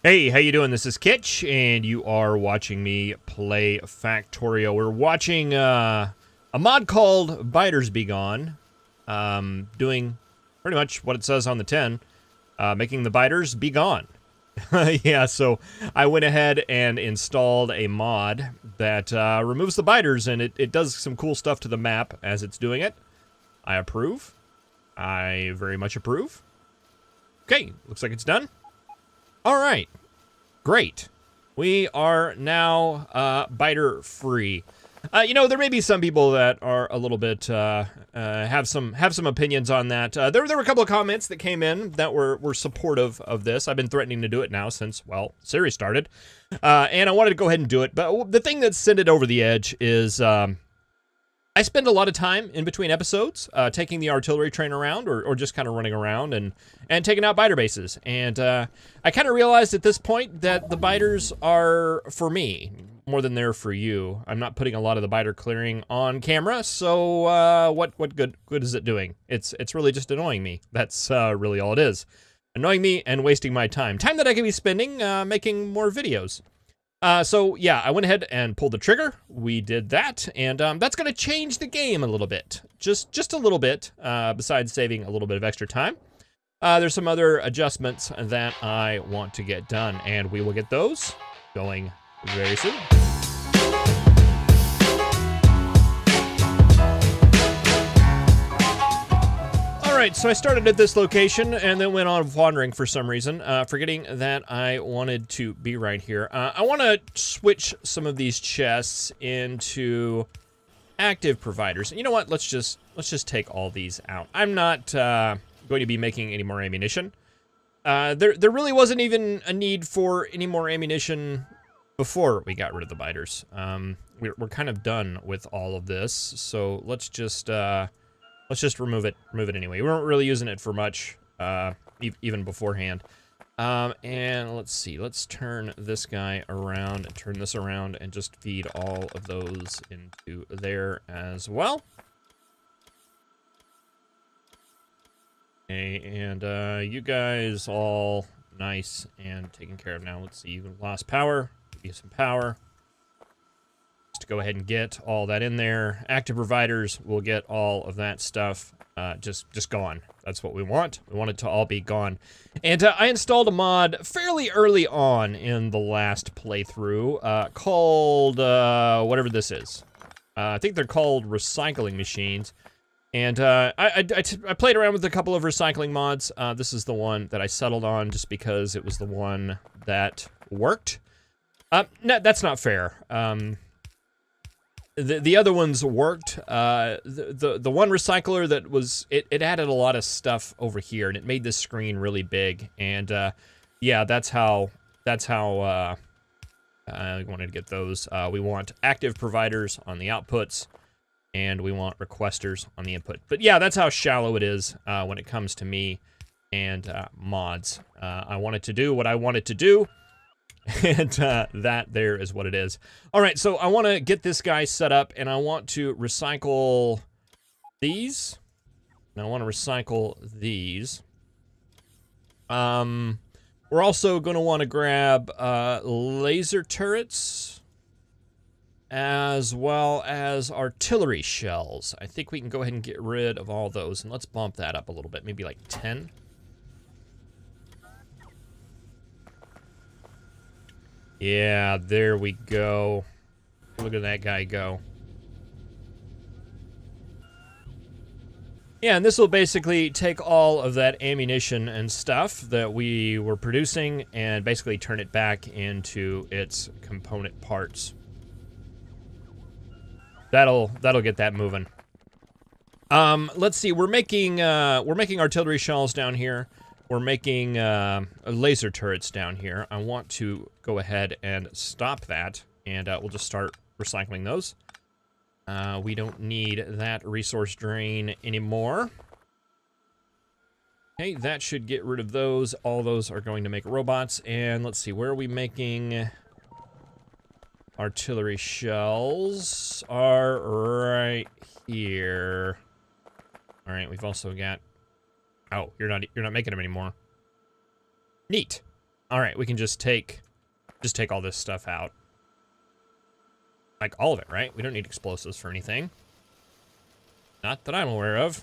Hey, how you doing? This is Kitch, and you are watching me play Factorio. We're watching a mod called Biters Be Gone, doing pretty much what it says on the tin, making the biters be gone. Yeah, so I went ahead and installed a mod that removes the biters, and it does some cool stuff to the map as it's doing it. I approve. I very much approve. Okay, looks like it's done. All right, great. We are now biter free. You know, there may be some people that are a little bit have some opinions on that. There were a couple of comments that came in that were supportive of this. I've been threatening to do it now since, well, series started, and I wanted to go ahead and do it. But the thing that sent it over the edge is I spend a lot of time in between episodes taking the artillery train around or just kind of running around and taking out biter bases. And I kind of realized at this point that the biters are for me more than they're for you. I'm not putting a lot of the biter clearing on camera, so what good is it doing? It's really just annoying me. That's really all it is. Annoying me and wasting my time. Time that I could be spending making more videos. So yeah, I went ahead and pulled the trigger. We did that, and that's gonna change the game a little bit. Just a little bit, besides saving a little bit of extra time. There's some other adjustments that I want to get done, and we will get those going very soon. Alright, so I started at this location and then went on wandering for some reason, forgetting that I wanted to be right here. I want to switch some of these chests into active providers. You know what? Let's just take all these out. I'm not going to be making any more ammunition. There really wasn't even a need for any more ammunition before we got rid of the biters. We're kind of done with all of this, so let's just remove it anyway. We weren't really using it for much, even beforehand. And let's see, let's turn this guy around and turn this around and just feed all of those into there as well. Okay, and you guys all nice and taken care of now. Let's see, you've lost power, give you some power. To go ahead and get all that in there. Active providers will get all of that stuff just gone. That's what we want. We want it to all be gone. And I installed a mod fairly early on in the last playthrough called whatever this is. I think they're called recycling machines. And I played around with a couple of recycling mods. This is the one that I settled on just because it was the one that worked. No, that's not fair. The other ones worked. The one recycler that was it added a lot of stuff over here, and it made this screen really big. And yeah, that's how we wanted to get those. We want active providers on the outputs, and we want requesters on the input. But yeah, that's how shallow it is when it comes to me and mods. I wanted to do what I wanted to do. And that there is what it is. All right, so I want to get this guy set up, and I want to recycle these. And I want to recycle these. We're also going to want to grab laser turrets, as well as artillery shells. I think we can go ahead and get rid of all those, and let's bump that up a little bit, maybe like 10. Yeah, there we go. Look at that guy go. Yeah, and this will basically take all of that ammunition and stuff that we were producing and basically turn it back into its component parts. That'll get that moving. Let's see. We're making artillery shells down here. We're making laser turrets down here. I want to go ahead and stop that, and we'll just start recycling those. We don't need that resource drain anymore. Okay, that should get rid of those. All those are going to make robots. And let's see, where are we making artillery shells? Are right here. All right, we've also got... Oh, you're not making them anymore. Neat. All right, we can just take all this stuff out. Like all of it, right? We don't need explosives for anything. Not that I'm aware of.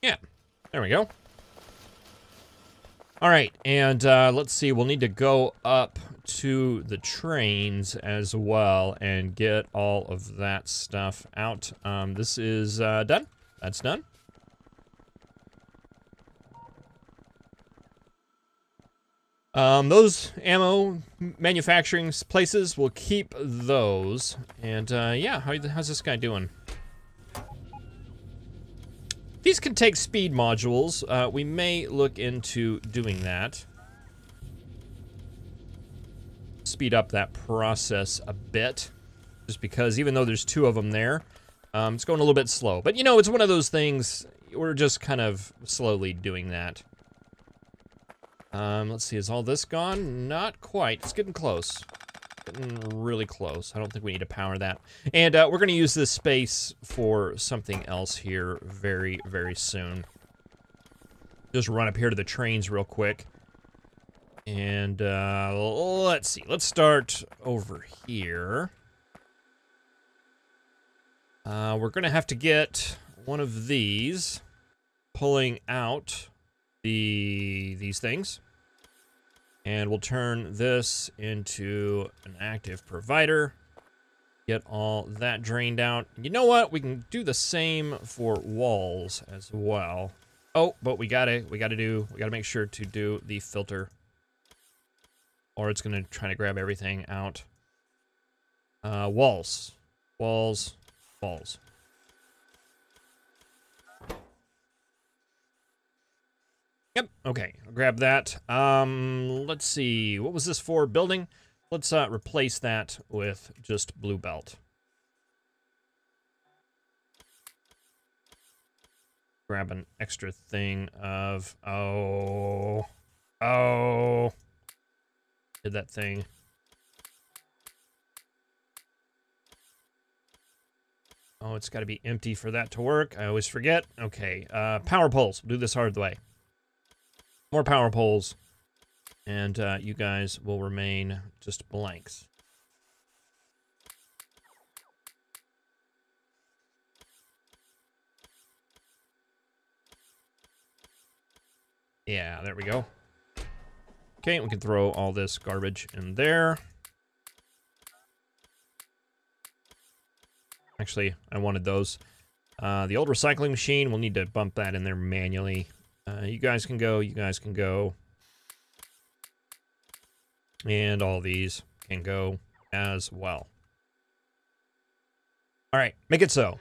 Yeah, there we go. All right, and let's see, we'll need to go up to the trains as well and get all of that stuff out. This is done. That's done. Those ammo manufacturing places, we'll keep those. And yeah, how's this guy doing? These can take speed modules. We may look into doing that. Speed up that process a bit. Just because even though there's 2 of them there, it's going a little bit slow. But you know, it's one of those things, we're just kind of slowly doing that. Let's see, is all this gone? Not quite, it's getting close. Getting really close. I don't think we need to power that. And we're gonna use this space for something else here very, very soon. Just run up here to the trains real quick. And let's see, let's start over here. We're gonna have to get one of these, pulling out these things. And we'll turn this into an active provider. Get all that drained out. You know what? We can do the same for walls as well. Oh, but we gotta make sure to do the filter, or it's gonna try to grab everything out. Walls. Yep, okay, I'll grab that. Let's see, what was this for? Building? Let's replace that with just blue belt. Grab an extra thing of, oh, did that thing. Oh, it's gotta be empty for that to work. I always forget. Okay, power poles, we'll do this hard way. More power poles, and you guys will remain just blanks. Yeah, there we go. Okay, we can throw all this garbage in there. Actually, I wanted those. The old recycling machine, we'll need to bump that in there manually. You guys can go, you guys can go. And all these can go as well. All right, make it so.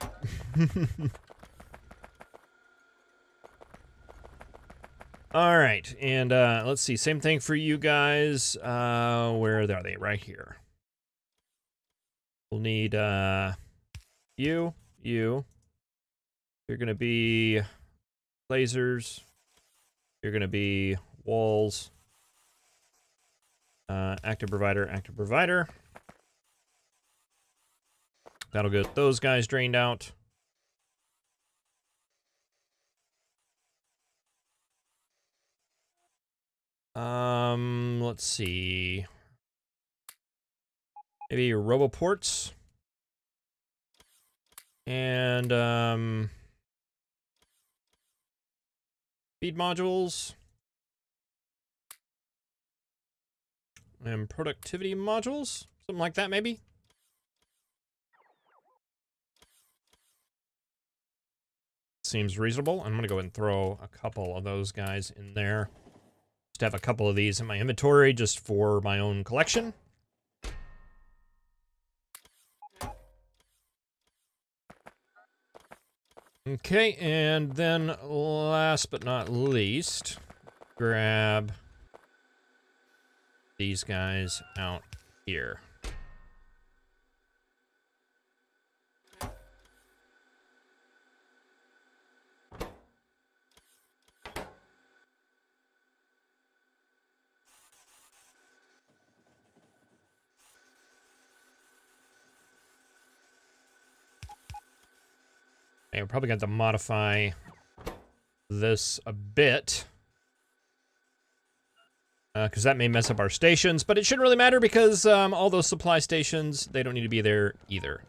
All right, and let's see, same thing for you guys. Where are they? Right here. We'll need you. You're gonna be lasers. You're gonna be walls. Active provider. That'll get those guys drained out. Let's see. Maybe your roboports. And, feed modules. And productivity modules. Something like that, maybe. Seems reasonable. I'm gonna go ahead and throw a couple of those guys in there. Just have a couple of these in my inventory just for my own collection. Okay, and then last but not least, grab these guys out here. we're probably going to have to modify this a bit. Because that may mess up our stations, but it shouldn't really matter because all those supply stations, they don't need to be there either.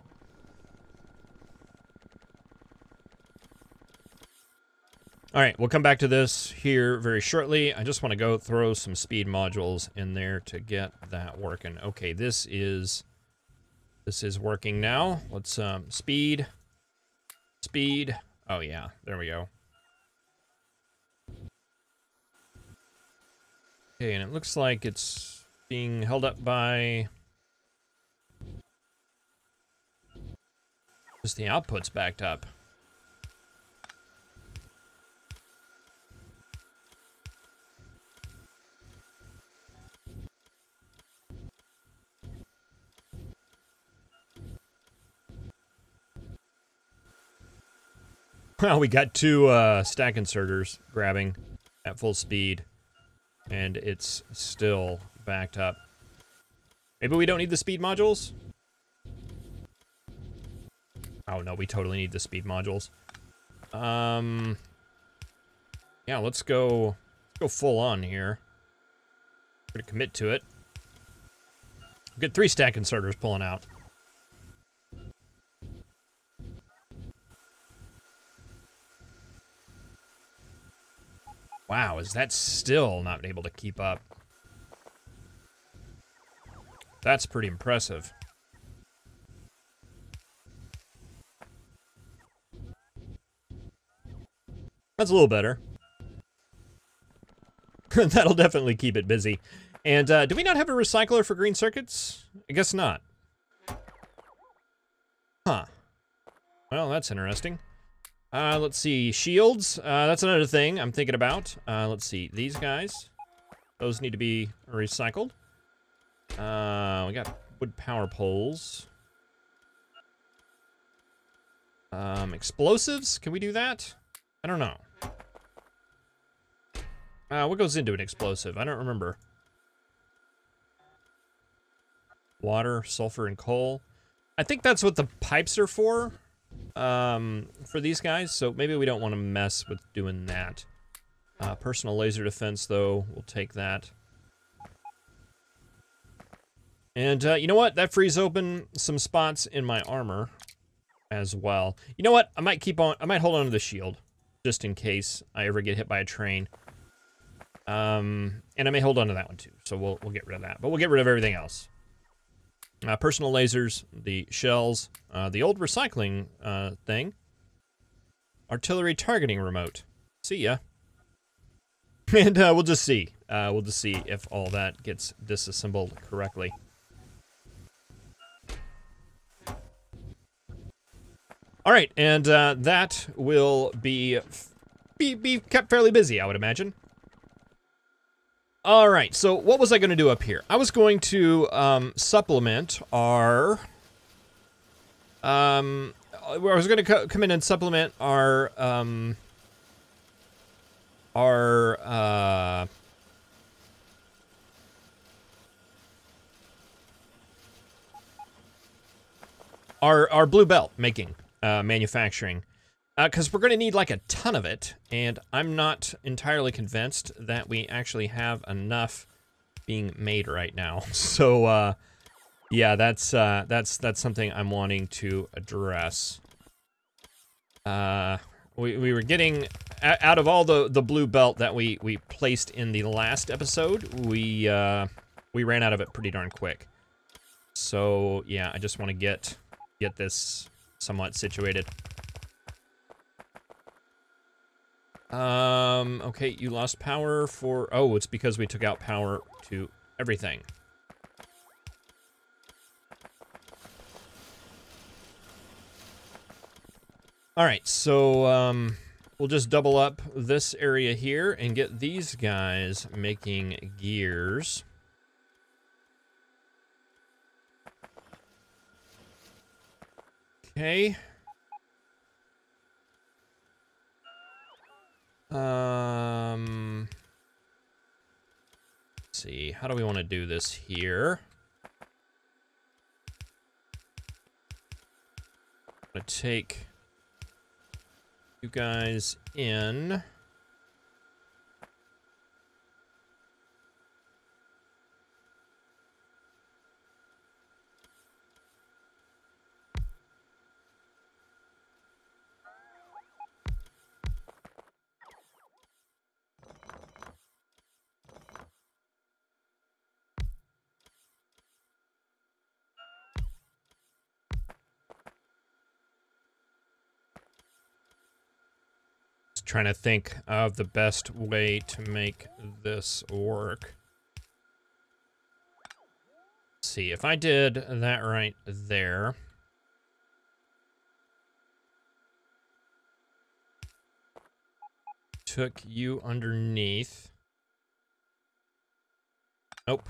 All right, we'll come back to this here very shortly. I just want to go throw some speed modules in there to get that working. Okay, this is working now. Let's speed. Oh yeah, there we go. Okay, and it looks like it's being held up by just the output's backed up. Well, we got two stack inserters grabbing at full speed, and it's still backed up. Maybe we don't need the speed modules? Oh no, we totally need the speed modules. Yeah, let's go full on here. We're gonna commit to it. We've got 3 stack inserters pulling out. Wow, is that still not able to keep up? That's pretty impressive. That's a little better. That'll definitely keep it busy. And do we not have a recycler for green circuits? I guess not. Huh. Well, that's interesting. Let's see, shields. That's another thing I'm thinking about. Let's see, these guys. Those need to be recycled. We got wood power poles. Explosives, can we do that? I don't know. What goes into an explosive? I don't remember. Water, sulfur, and coal. I think that's what the pipes are for these guys, so maybe we don't want to mess with doing that. Personal laser defense, though, we'll take that. And you know what? That frees open some spots in my armor as well. You know what? I might hold on to the shield just in case I ever get hit by a train. And I may hold on to that one too, so we'll get rid of that. But we'll get rid of everything else. Personal lasers, the shells, the old recycling thing. Artillery targeting remote. See ya. And we'll just see. We'll just see if all that gets disassembled correctly. All right, and that will be kept fairly busy, I would imagine. All right, so what was I going to do up here? I was going to supplement our... I was going to come in and supplement our blue belt making, manufacturing. Because we're going to need like a ton of it, and I'm not entirely convinced that we actually have enough being made right now. So, yeah, that's something I'm wanting to address. We were getting out of all the blue belt that we placed in the last episode. We ran out of it pretty darn quick. So yeah, I just want to get this somewhat situated. Okay, you lost power for... Oh, it's because we took out power to everything. Alright, so, we'll just double up this area here and get these guys making gears. Okay. Let's see, how do we want to do this here? I'm gonna take you guys in. Trying to think of the best way to make this work. Let's see, if I did that right there. Took you underneath. Nope.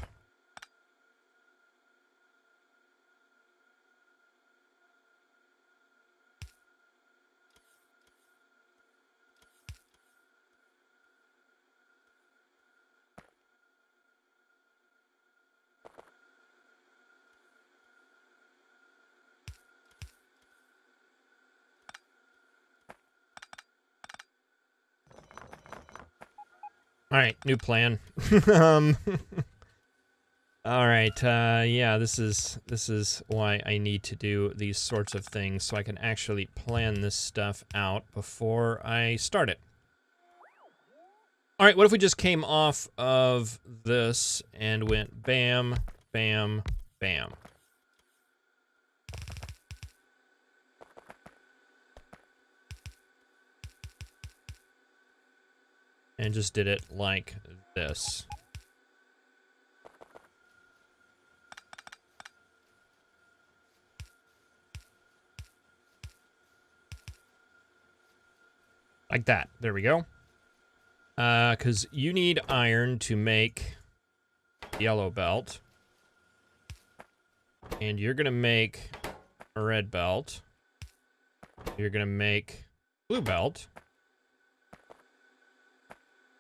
All right, new plan. All right, yeah, this is why I need to do these sorts of things, so I can actually plan this stuff out before I start it. All right, what if we just came off of this and went bam, bam, bam? And just did it like this. Like that. There we go. Because you need iron to make yellow belt. And you're going to make a red belt. You're going to make blue belt.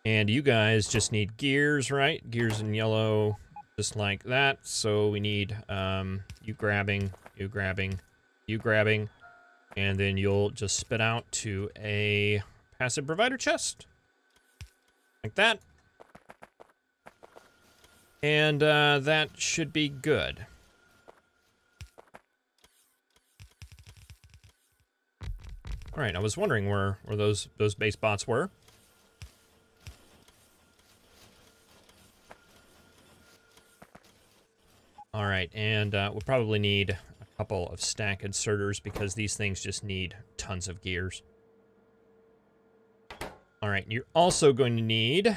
And you guys just need gears, right? Gears in yellow, just like that. So we need you grabbing, you grabbing, you grabbing. And then you'll just spit out to a passive provider chest. Like that. And that should be good. All right, I was wondering where those base bots were. All right, and we'll probably need a couple of stack inserters because these things just need tons of gears. All right, you're also going to need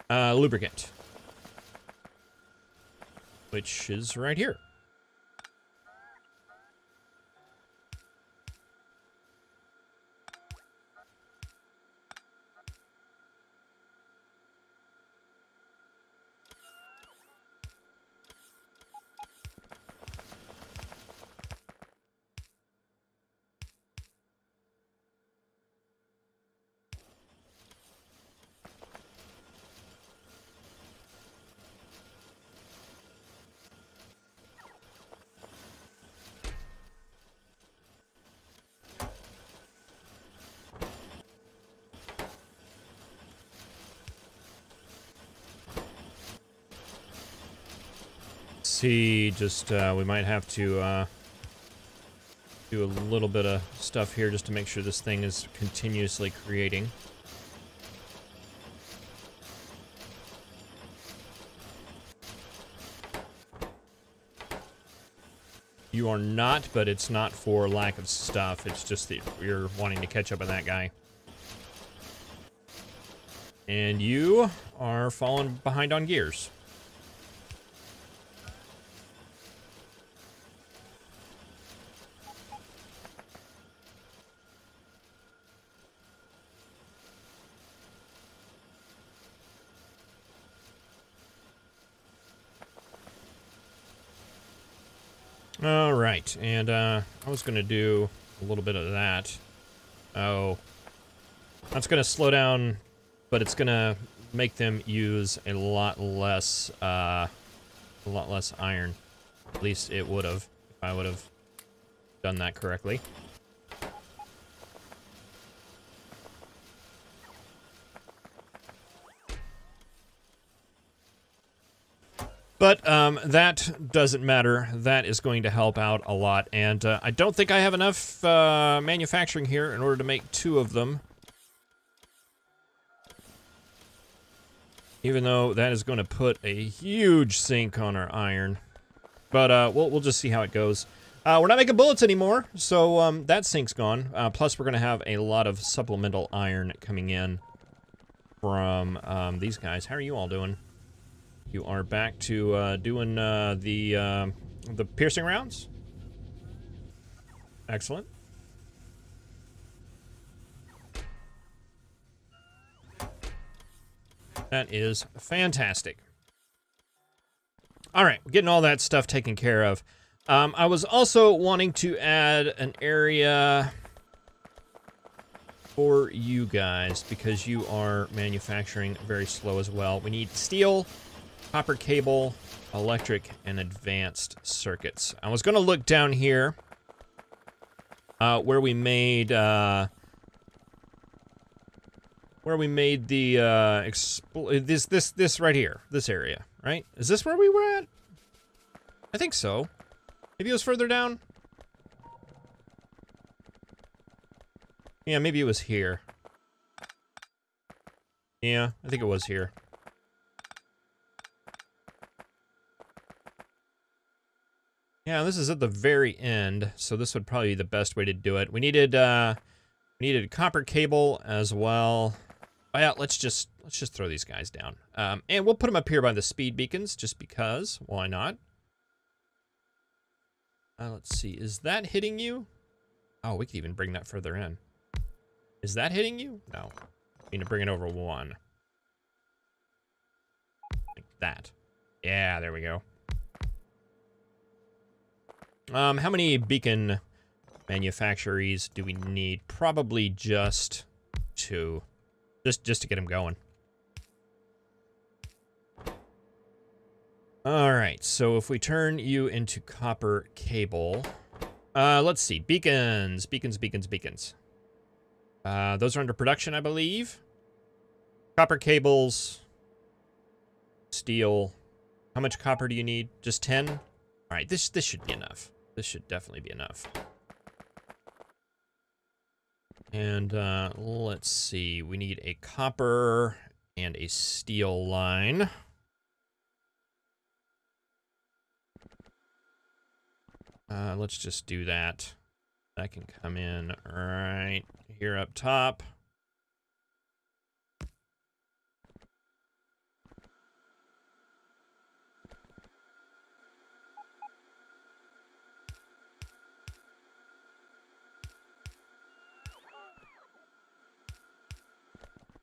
lubricant, which is right here. See, just we might have to do a little bit of stuff here just to make sure this thing is continuously creating. You are not, but it's not for lack of stuff. It's just that you're wanting to catch up with that guy. And you are falling behind on gears. All right, and I was going to do a little bit of that. Oh, that's going to slow down, but it's going to make them use a lot less iron. At least it would have, if I would have done that correctly. But that doesn't matter. That is going to help out a lot. And I don't think I have enough manufacturing here in order to make 2 of them. Even though that is going to put a huge sink on our iron. But we'll just see how it goes. We're not making bullets anymore, so that sink's gone. Plus, we're going to have a lot of supplemental iron coming in from these guys. How are you all doing? You are back to doing the piercing rounds? Excellent. That is fantastic. All right, getting all that stuff taken care of. I was also wanting to add an area for you guys because you are manufacturing very slow as well. We need steel, copper cable, electric, and advanced circuits. I was going to look down here where we made the this right here, this area, right? Is this where we were at? I think so. Maybe it was further down. Yeah, maybe it was here. Yeah, I think it was here. Yeah, this is at the very end, so this would probably be the best way to do it. We needed copper cable as well. Oh, yeah, let's just throw these guys down. And we'll put them up here by the speed beacons, just because. Why not? Let's see. Is that hitting you? Oh, we could even bring that further in. Is that hitting you? No. I need to bring it over 1. Like that. Yeah, there we go. How many beacon manufacturers do we need? Probably just 2. Just to get them going. All right, so if we turn you into copper cable, let's see, beacons. Those are under production, I believe. Copper cables, steel. How much copper do you need? Just 10? All right, this should be enough. This should definitely be enough. And let's see, we need a copper and a steel line. Let's just do that. That can come in right here up top.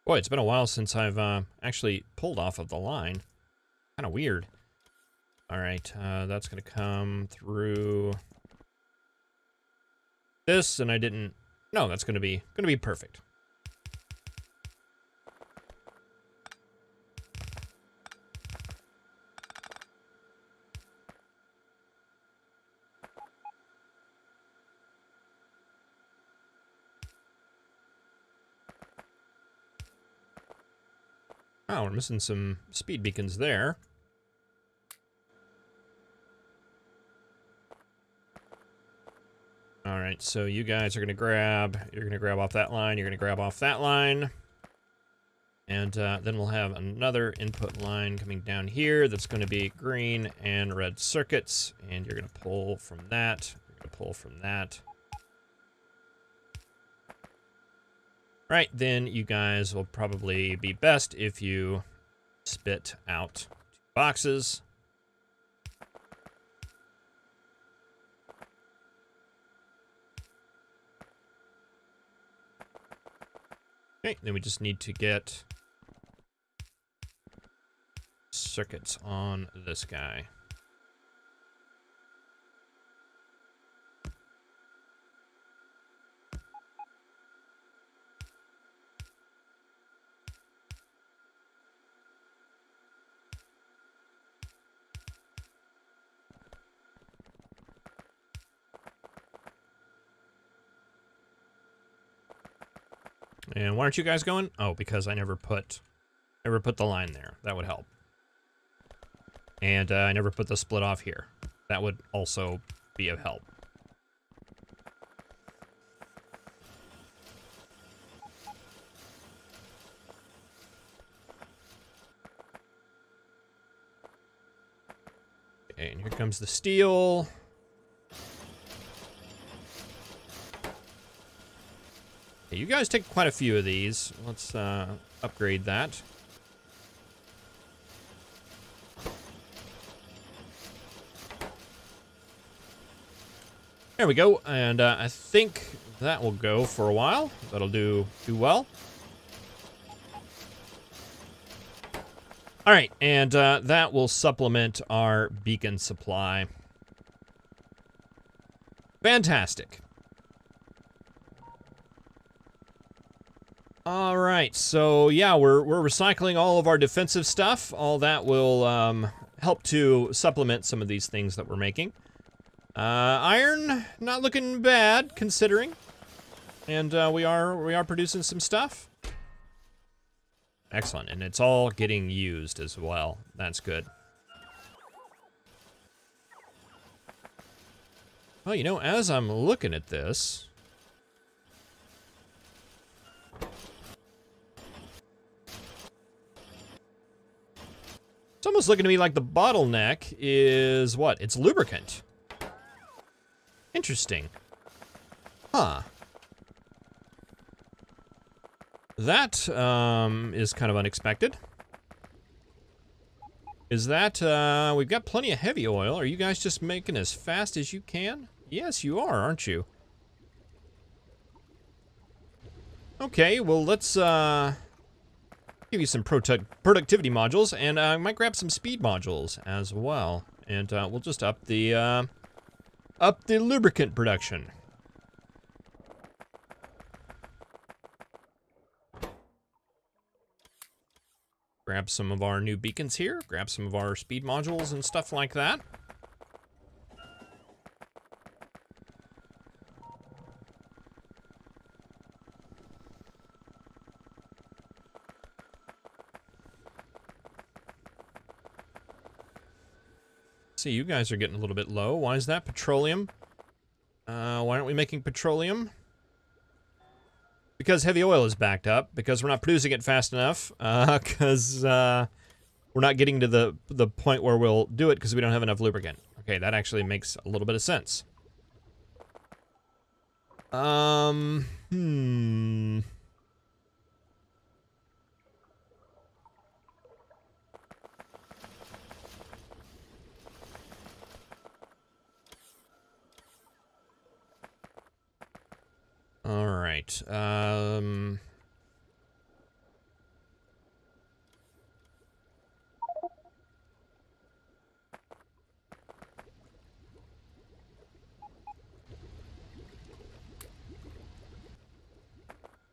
Boy, it's been a while since I've actually pulled off of the line. Kind of weird. All right, that's gonna come through this, and I didn't. No, that's gonna be perfect. Oh, we're missing some speed beacons there. All right, so you guys are gonna grab, you're gonna grab off that line, you're gonna grab off that line. And then we'll have another input line coming down here that's gonna be green and red circuits. And you're gonna pull from that, you're gonna pull from that. Right, then you guys will probably be best if you spit out 2 boxes. Okay, then we just need to get circuits on this guy. And why aren't you guys going? Oh, because I never put the line there. That would help. And I never put the split off here. That would also be of help. Okay, and here comes the steel. Okay, you guys take quite a few of these. Let's upgrade that. There we go, and I think that will go for a while. That'll do well. All right, and that will supplement our beacon supply. Fantastic. All right, so yeah, we're recycling all of our defensive stuff. All that will help to supplement some of these things that we're making. Iron, not looking bad, considering. And we are producing some stuff. Excellent, and it's all getting used as well. That's good. Well, you know, as I'm looking at this, it's almost looking to me like the bottleneck is what? It's lubricant. Interesting. Huh. That is kind of unexpected. Is that, we've got plenty of heavy oil. Are you guys just making as fast as you can? Yes, you are, aren't you? Okay, well, let's give you some productivity modules, and I might grab some speed modules as well. And we'll just up the lubricant production. Grab some of our new beacons here, grab some of our speed modules and stuff like that. See, you guys are getting a little bit low. Why is that? Petroleum? Why aren't we making petroleum? Because heavy oil is backed up, because we're not producing it fast enough, because we're not getting to the point where we'll do it because we don't have enough lubricant. Okay, that actually makes a little bit of sense. All right, I'm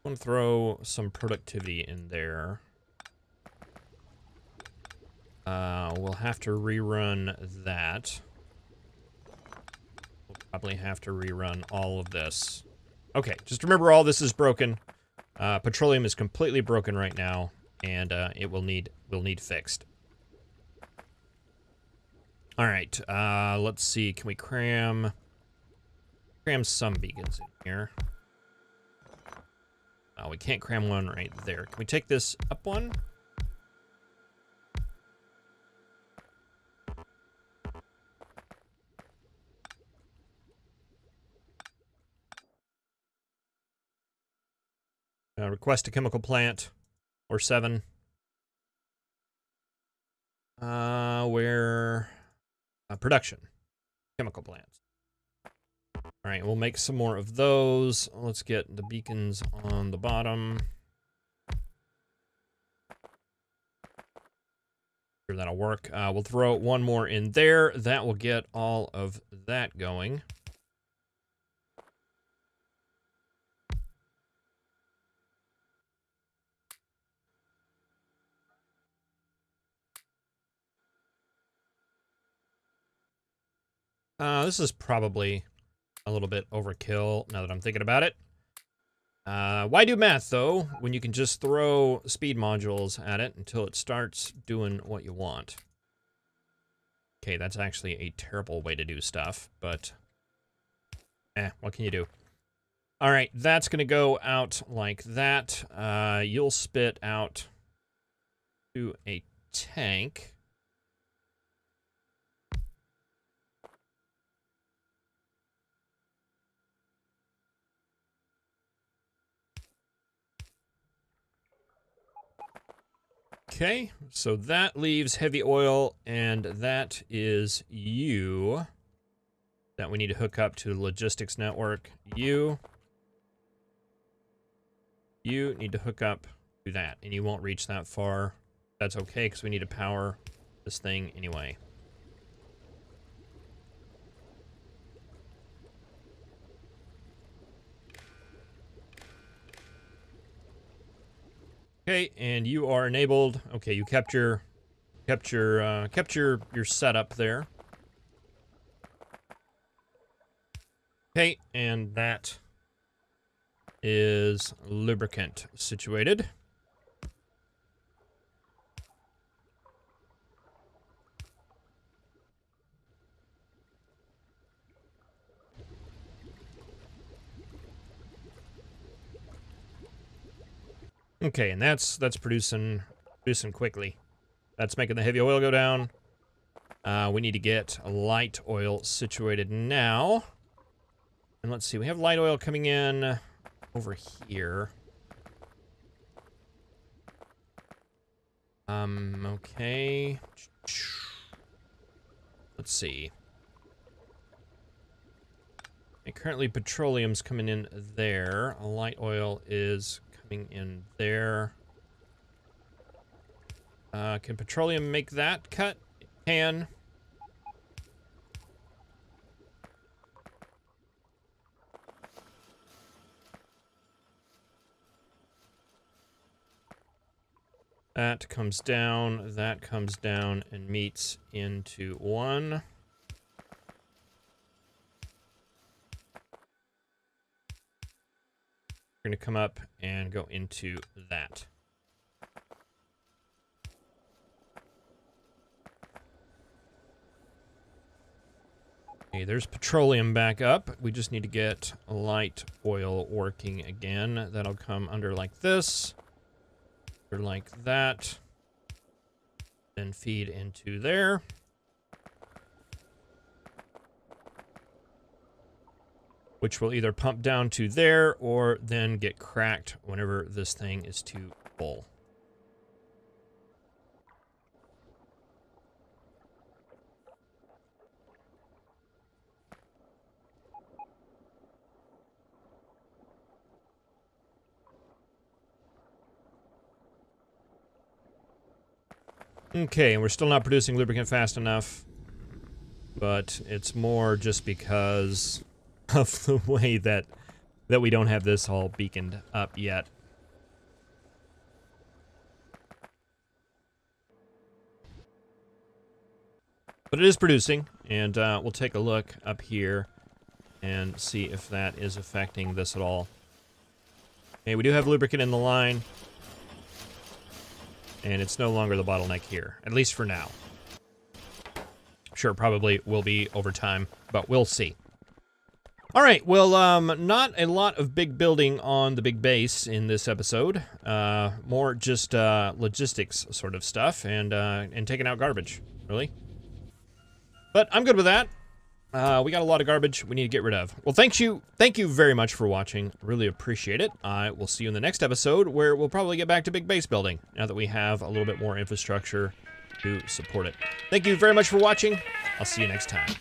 gonna throw some productivity in there. We'll have to rerun that. We'll probably have to rerun all of this. Okay, just remember all this is broken. Petroleum is completely broken right now, and it will need fixed. All right, let's see. Can we cram some beacons in here? Oh, we can't cram one right there. Can we take this up one? Request a chemical plant, or 7. Where production, chemical plants. All right, we'll make some more of those. Let's get the beacons on the bottom. Sure, that'll work. We'll throw one more in there. That will get all of that going. This is probably a little bit overkill now that I'm thinking about it. Why do math, though, when you can just throw speed modules at it until it starts doing what you want? Okay, that's actually a terrible way to do stuff, but what can you do? All right, that's going to go out like that. You'll spit out to a tank. Okay, so that leaves heavy oil, and that is you that we need to hook up to the logistics network. You need to hook up to that, and you won't reach that far. That's okay, because we need to power this thing anyway. Okay, and you are enabled. Okay, you kept your setup there. Okay, and that is lubricant situated. Okay, and that's producing quickly. That's making the heavy oil go down. We need to get light oil situated now. And let's see, we have light oil coming in over here. Okay. Let's see. And currently petroleum's coming in there. Light oil is coming in there. Can petroleum make that cut? It can. That comes down, and meets into one. We're going to come up and go into that. Okay, there's petroleum back up. We just need to get light oil working again. That'll come under like this. Like that, then feed into there. Which will either pump down to there or then get cracked whenever this thing is too full. Okay, and we're still not producing lubricant fast enough, but it's more just because of the way that we don't have this all beaconed up yet. But it is producing, and we'll take a look up here and see if that is affecting this at all. Okay, we do have lubricant in the line. And it's no longer the bottleneck here, at least for now. Sure, probably will be over time, but we'll see. All right, well, not a lot of big building on the big base in this episode. More just logistics sort of stuff and taking out garbage, really. But I'm good with that. We got a lot of garbage we need to get rid of. Well, thank you very much for watching. Really appreciate it. I will see you in the next episode where we'll probably get back to big base building now that we have a little bit more infrastructure to support it. Thank you very much for watching. I'll see you next time.